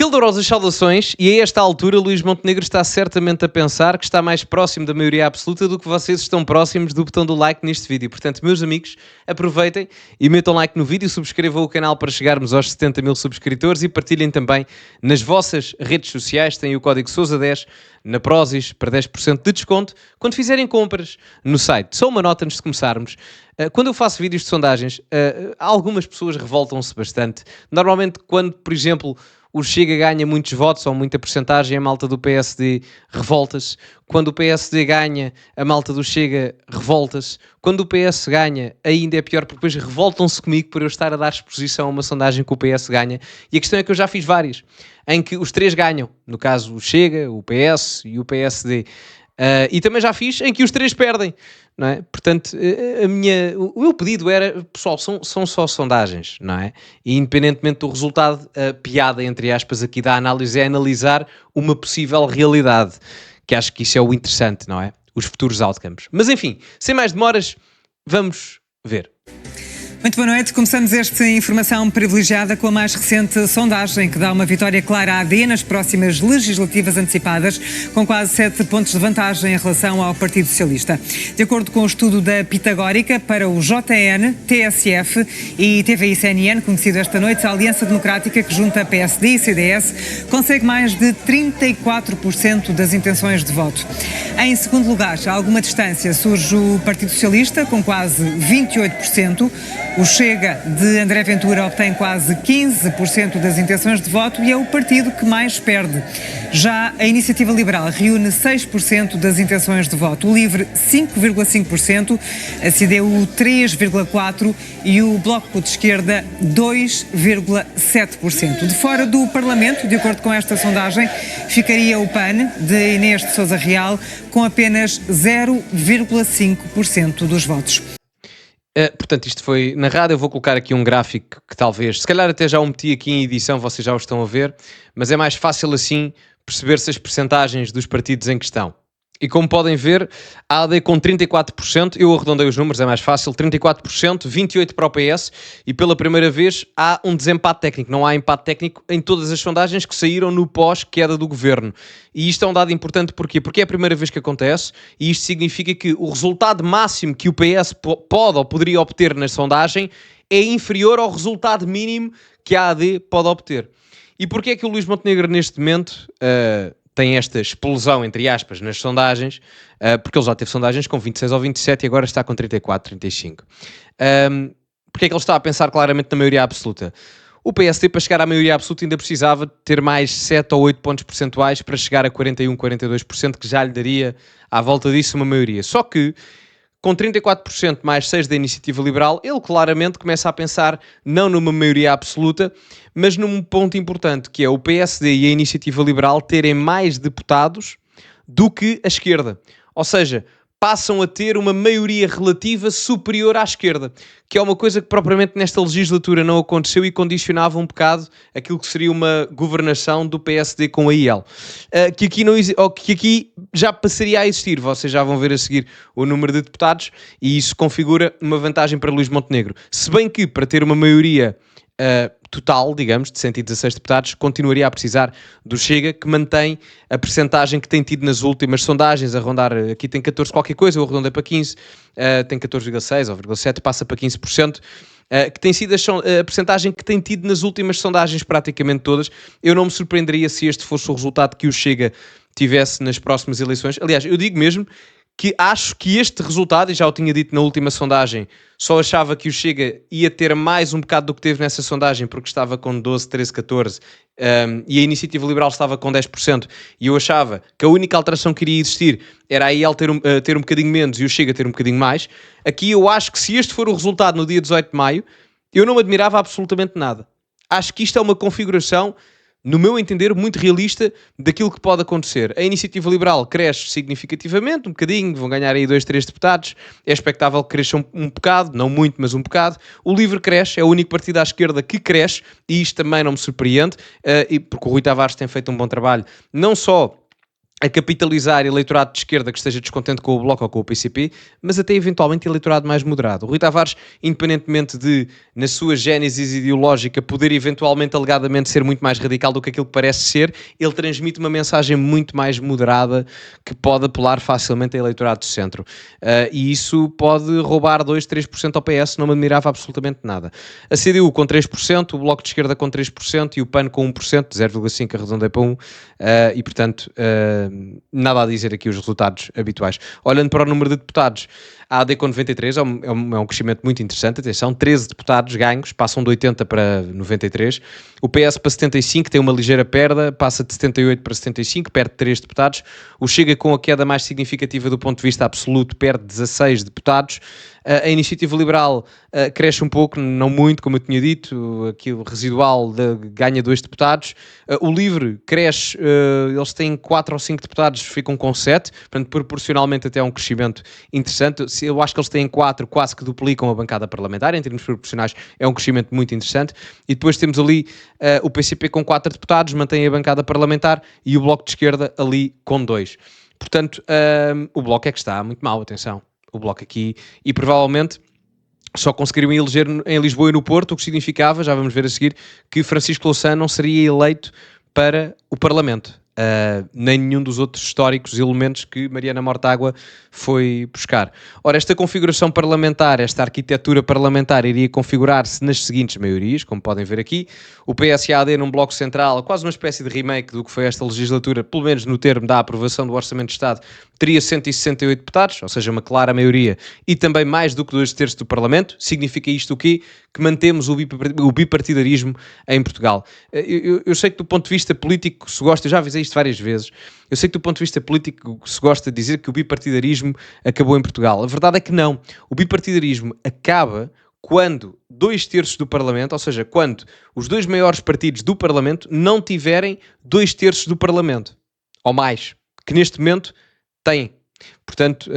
Calorosas saudações, e a esta altura Luís Montenegro está certamente a pensar que está mais próximo da maioria absoluta do que vocês estão próximos do botão do like neste vídeo. Portanto, meus amigos, aproveitem e metam like no vídeo, subscrevam o canal para chegarmos aos 70 mil subscritores e partilhem também nas vossas redes sociais. Tem o código SOUSA10 na Prozis para 10% de desconto quando fizerem compras no site. Só uma nota antes de começarmos. Quando eu faço vídeos de sondagens, algumas pessoas revoltam-se bastante. Normalmente quando, por exemplo, o Chega ganha muitos votos ou muita porcentagem, a malta do PSD revolta-se. Quando o PSD ganha, a malta do Chega revolta-se. Quando o PS ganha, ainda é pior, porque depois revoltam-se comigo por eu estar a dar exposição a uma sondagem que o PS ganha. E a questão é que eu já fiz várias, em que os três ganham. No caso, o Chega, o PS e o PSD. E também já fiz em que os três perdem, não é? Portanto, o meu pedido era, pessoal, são só sondagens, não é? E independentemente do resultado, a piada, entre aspas, aqui da análise é analisar uma possível realidade, que acho que isso é o interessante, não é? Os futuros outcomes. Mas enfim, sem mais demoras, vamos ver. Muito boa noite. Começamos esta informação privilegiada com a mais recente sondagem que dá uma vitória clara à AD nas próximas legislativas antecipadas, com quase 7 pontos de vantagem em relação ao Partido Socialista. De acordo com o estudo da Pitagórica, para o JN, TSF e TVI-CNN, conhecido esta noite, a Aliança Democrática, que junta PSD e CDS, consegue mais de 34% das intenções de voto. Em segundo lugar, a alguma distância, surge o Partido Socialista, com quase 28%. O Chega, de André Ventura, obtém quase 15% das intenções de voto e é o partido que mais perde. Já a Iniciativa Liberal reúne 6% das intenções de voto, o LIVRE 5,5%, a CDU 3,4% e o Bloco de Esquerda 2,7%. De fora do Parlamento, de acordo com esta sondagem, ficaria o PAN, de Inês de Sousa Real, com apenas 0,5% dos votos. Portanto, isto foi narrado. Eu vou colocar aqui um gráfico que talvez, se calhar até já o meti aqui em edição, vocês já o estão a ver, mas é mais fácil assim perceber-se as percentagens dos partidos em questão. E como podem ver, a AD com 34%, eu arredondei os números, é mais fácil, 34%, 28% para o PS, e pela primeira vez há um desempate técnico. Não há empate técnico em todas as sondagens que saíram no pós-queda do governo. E isto é um dado importante, porquê? Porque é a primeira vez que acontece, e isto significa que o resultado máximo que o PS pode ou poderia obter na sondagem é inferior ao resultado mínimo que a AD pode obter. E porquê é que o Luís Montenegro neste momento tem esta explosão, entre aspas, nas sondagens? Porque ele já teve sondagens com 26 ou 27 e agora está com 34, 35. Porque é que ele está a pensar claramente na maioria absoluta? O PSD, para chegar à maioria absoluta, ainda precisava ter mais 7 ou 8 pontos percentuais para chegar a 41, 42%, que já lhe daria à volta disso uma maioria. Só que, com 34% mais 6% da Iniciativa Liberal, ele claramente começa a pensar não numa maioria absoluta, mas num ponto importante, que é o PSD e a Iniciativa Liberal terem mais deputados do que a esquerda. Ou seja, passam a ter uma maioria relativa superior à esquerda, que é uma coisa que propriamente nesta legislatura não aconteceu e condicionava um bocado aquilo que seria uma governação do PSD com a IL. Que aqui já passaria a existir, vocês já vão ver a seguir o número de deputados, e isso configura uma vantagem para Luís Montenegro. Se bem que, para ter uma maioria total, digamos, de 116 deputados, continuaria a precisar do Chega, que mantém a percentagem que tem tido nas últimas sondagens, a rondar, aqui tem 14 qualquer coisa, eu arredondei para 15, tem 14,6 ou 0,7, passa para 15%, que tem sido a percentagem que tem tido nas últimas sondagens praticamente todas. Eu não me surpreenderia se este fosse o resultado que o Chega tivesse nas próximas eleições. Aliás, eu digo mesmo que acho que este resultado, e já o tinha dito na última sondagem, só achava que o Chega ia ter mais um bocado do que teve nessa sondagem, porque estava com 12, 13, 14, e a Iniciativa Liberal estava com 10%, e eu achava que a única alteração que iria existir era a IL ter um bocadinho menos e o Chega ter um bocadinho mais. Aqui eu acho que se este for o resultado no dia 18 de maio, eu não me admirava absolutamente nada. Acho que isto é uma configuração, no meu entender, muito realista daquilo que pode acontecer. A Iniciativa Liberal cresce significativamente, um bocadinho, vão ganhar aí 2, 3 deputados, é expectável que cresçam um bocado, não muito, mas um bocado. O LIVRE cresce, é o único partido à esquerda que cresce, e isto também não me surpreende, porque o Rui Tavares tem feito um bom trabalho, não só a capitalizar eleitorado de esquerda que esteja descontente com o Bloco ou com o PCP, mas até eventualmente eleitorado mais moderado. O Rui Tavares, independentemente de, na sua gênese ideológica, poder eventualmente, alegadamente, ser muito mais radical do que aquilo que parece ser, ele transmite uma mensagem muito mais moderada que pode apelar facilmente a eleitorado de centro. E isso pode roubar 2, 3% ao PS, não me admirava absolutamente nada. A CDU com 3%, o Bloco de Esquerda com 3% e o PAN com 1%, 0,5% arredondei para 1%, e portanto... nada a dizer aqui os resultados habituais. Olhando para o número de deputados, a AD com 93 é um crescimento muito interessante, atenção, 13 deputados ganhos, passam de 80 para 93, o PS para 75 tem uma ligeira perda, passa de 78 para 75, perde 3 deputados, o Chega com a queda mais significativa do ponto de vista absoluto, perde 16 deputados, a Iniciativa Liberal cresce um pouco, não muito, como eu tinha dito, aquilo residual ganha 2 deputados, o Livre cresce, eles têm 4 ou 5 deputados, ficam com 7, portanto proporcionalmente até é um crescimento interessante. Eu acho que eles têm 4, quase que duplicam a bancada parlamentar, em termos proporcionais é um crescimento muito interessante, e depois temos ali o PCP com 4 deputados, mantém a bancada parlamentar, e o Bloco de Esquerda ali com 2. Portanto, o Bloco é que está muito mal, atenção, o Bloco aqui, e provavelmente só conseguiriam eleger em Lisboa e no Porto, o que significava, já vamos ver a seguir, que Francisco Louçã não seria eleito para o Parlamento. Nem nenhum dos outros históricos elementos que Mariana Mortágua foi buscar. Ora, esta configuração parlamentar, esta arquitetura parlamentar iria configurar-se nas seguintes maiorias, como podem ver aqui, o PS e a AD num bloco central, quase uma espécie de remake do que foi esta legislatura, pelo menos no termo da aprovação do Orçamento de Estado, teria 168 deputados, ou seja, uma clara maioria, e também mais do que 2/3 do Parlamento. Significa isto o quê? Que mantemos o bipartidarismo em Portugal. Eu sei que do ponto de vista político se gosta, eu já avisei isto várias vezes, eu sei que do ponto de vista político se gosta de dizer que o bipartidarismo acabou em Portugal. A verdade é que não. O bipartidarismo acaba quando 2/3 do Parlamento, ou seja, quando os 2 maiores partidos do Parlamento não tiverem 2/3 do Parlamento, ou mais, que neste momento têm. Portanto,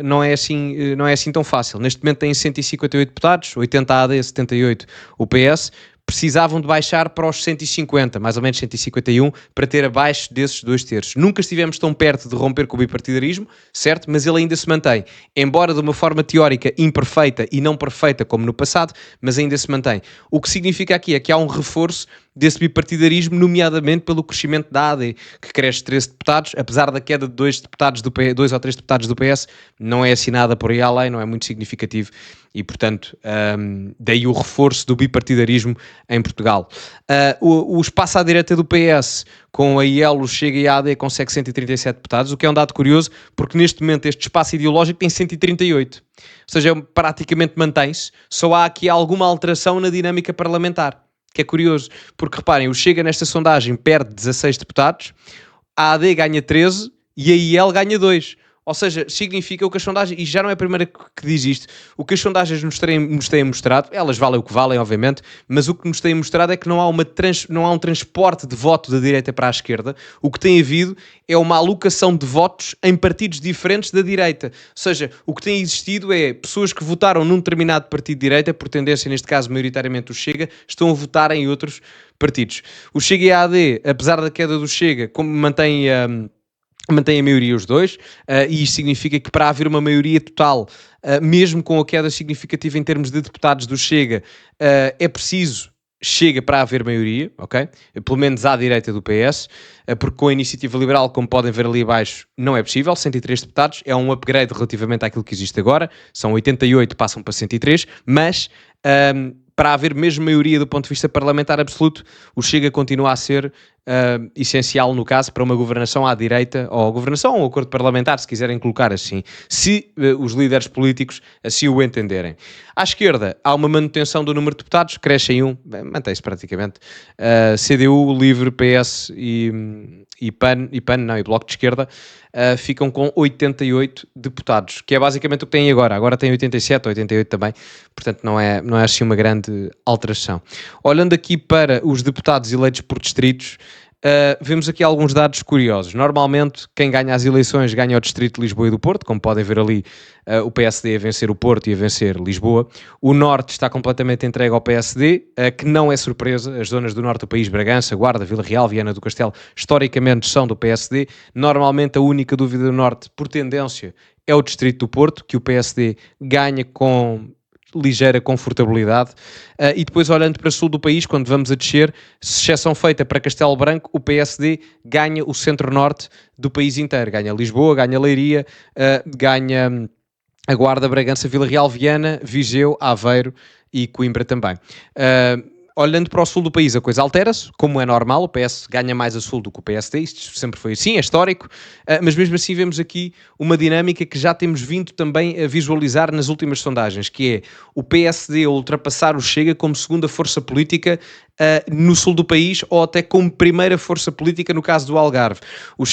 não é assim tão fácil. Neste momento têm 158 deputados, 80 a AD, 78 o PS, precisavam de baixar para os 150, mais ou menos 151, para ter abaixo desses 2/3. Nunca estivemos tão perto de romper com o bipartidarismo, certo? Mas ele ainda se mantém, embora de uma forma teórica imperfeita e não perfeita como no passado, mas ainda se mantém. O que significa aqui é que há um reforço desse bipartidarismo, nomeadamente pelo crescimento da AD, que cresce 13 deputados, apesar da queda de 2 ou 3 deputados do PS, não é assinada por aí além, não é muito significativo, e portanto, daí o reforço do bipartidarismo em Portugal. O espaço à direita do PS, com a IEL, o Chega e a AD, consegue 137 deputados, o que é um dado curioso, porque neste momento este espaço ideológico tem 138. Ou seja, praticamente mantém-se, só há aqui alguma alteração na dinâmica parlamentar, que é curioso, porque reparem, o Chega nesta sondagem perde 16 deputados, a AD ganha 13 e a IEL ganha 2. Ou seja, significa o que as sondagens, e já não é a primeira que diz isto, o que as sondagens nos têm mostrado, elas valem o que valem, obviamente, mas o que nos têm mostrado é que não há um transporte de voto da direita para a esquerda. O que tem havido é uma alocação de votos em partidos diferentes da direita. Ou seja, o que tem existido é pessoas que votaram num determinado partido de direita, por tendência, neste caso, maioritariamente o Chega, estão a votar em outros partidos. O Chega e a AD, apesar da queda do Chega, como mantém a maioria os dois, e isto significa que para haver uma maioria total, mesmo com a queda significativa em termos de deputados do Chega, é preciso Chega para haver maioria, ok? Pelo menos à direita do PS, porque com a Iniciativa Liberal, como podem ver ali abaixo, não é possível, 103 deputados, é um upgrade relativamente àquilo que existe agora, são 88, passam para 103, mas para haver mesmo maioria do ponto de vista parlamentar absoluto, o Chega continua a ser essencial, no caso, para uma governação à direita, ou governação ou acordo parlamentar, se quiserem colocar assim, se os líderes políticos assim o entenderem. À esquerda, há uma manutenção do número de deputados, cresce em mantém-se praticamente. CDU, Livre, PS e PAN, e Bloco de Esquerda, ficam com 88 deputados, que é basicamente o que têm agora. Agora têm 87 ou 88 também, portanto não é assim uma grande alteração. Olhando aqui para os deputados eleitos por distritos, vemos aqui alguns dados curiosos. Normalmente, quem ganha as eleições ganha o distrito de Lisboa e do Porto, como podem ver ali, o PSD a vencer o Porto e a vencer Lisboa. O Norte está completamente entregue ao PSD, que não é surpresa. As zonas do Norte do país, Bragança, Guarda, Vila Real, Viana do Castelo, historicamente são do PSD. Normalmente a única dúvida do Norte, por tendência, é o distrito do Porto, que o PSD ganha com ligeira confortabilidade. E depois, olhando para o sul do país, quando vamos a descer, exceção feita para Castelo Branco, o PSD ganha o centro-norte do país inteiro. Ganha Lisboa, ganha Leiria, ganha a Guarda, Bragança, Vila Real, Viana, Viseu, Aveiro e Coimbra também. Olhando para o sul do país, a coisa altera-se, como é normal, o PS ganha mais a sul do que o PSD, isto sempre foi assim, é histórico, mas mesmo assim vemos aqui uma dinâmica que já temos vindo também a visualizar nas últimas sondagens, que é o PSD a ultrapassar o Chega como segunda força política no sul do país, ou até como primeira força política no caso do Algarve.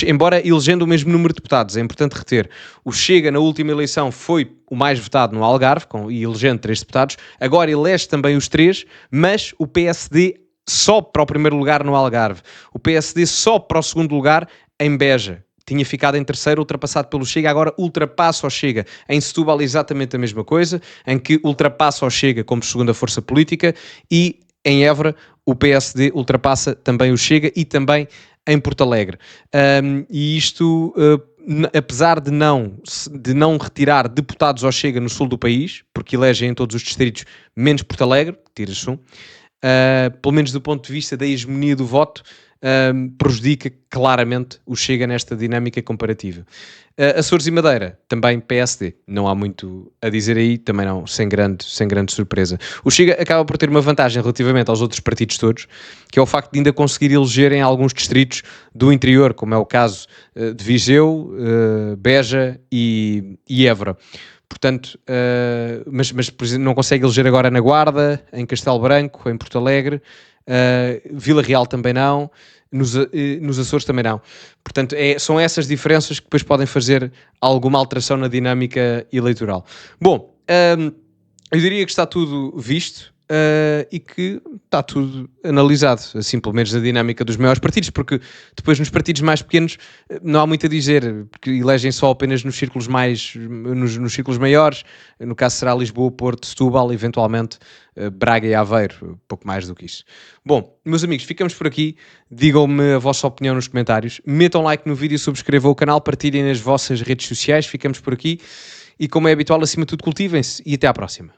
Embora elegendo o mesmo número de deputados, é importante reter, o Chega na última eleição foi o mais votado no Algarve, e elegendo 3 deputados, agora elege também os 3, mas o PSD só para o primeiro lugar no Algarve, o PSD só para o segundo lugar em Beja. Tinha ficado em terceiro, ultrapassado pelo Chega, agora ultrapassa o Chega. Em Setúbal exatamente a mesma coisa, em que ultrapassa o Chega como segunda força política, e em Évora o PSD ultrapassa também o Chega, e também em Porto Alegre. E isto, apesar de não retirar deputados ao Chega no sul do país, porque elegem em todos os distritos menos Porto Alegre, tira-se pelo menos do ponto de vista da hegemonia do voto, prejudica claramente o Chega nesta dinâmica comparativa. Açores e Madeira, também PSD, não há muito a dizer aí, também não, sem grande surpresa. O Chega acaba por ter uma vantagem relativamente aos outros partidos todos, que é o facto de ainda conseguir eleger em alguns distritos do interior, como é o caso de Viseu, Beja e Évora. Portanto, mas por exemplo, não consegue eleger agora na Guarda, em Castelo Branco, em Porto Alegre, Vila Real também não, nos Açores também não. Portanto, são essas diferenças que depois podem fazer alguma alteração na dinâmica eleitoral. Bom, eu diria que está tudo visto. E que está tudo analisado, assim, pelo menos na dinâmica dos maiores partidos, porque depois nos partidos mais pequenos não há muito a dizer, porque elegem só apenas nos círculos nos círculos maiores, no caso será Lisboa, Porto, Setúbal, eventualmente Braga e Aveiro, pouco mais do que isso. Bom, meus amigos, ficamos por aqui, digam-me a vossa opinião nos comentários, metam like no vídeo, subscrevam o canal, partilhem nas vossas redes sociais, ficamos por aqui, e como é habitual, acima de tudo, cultivem-se, e até à próxima.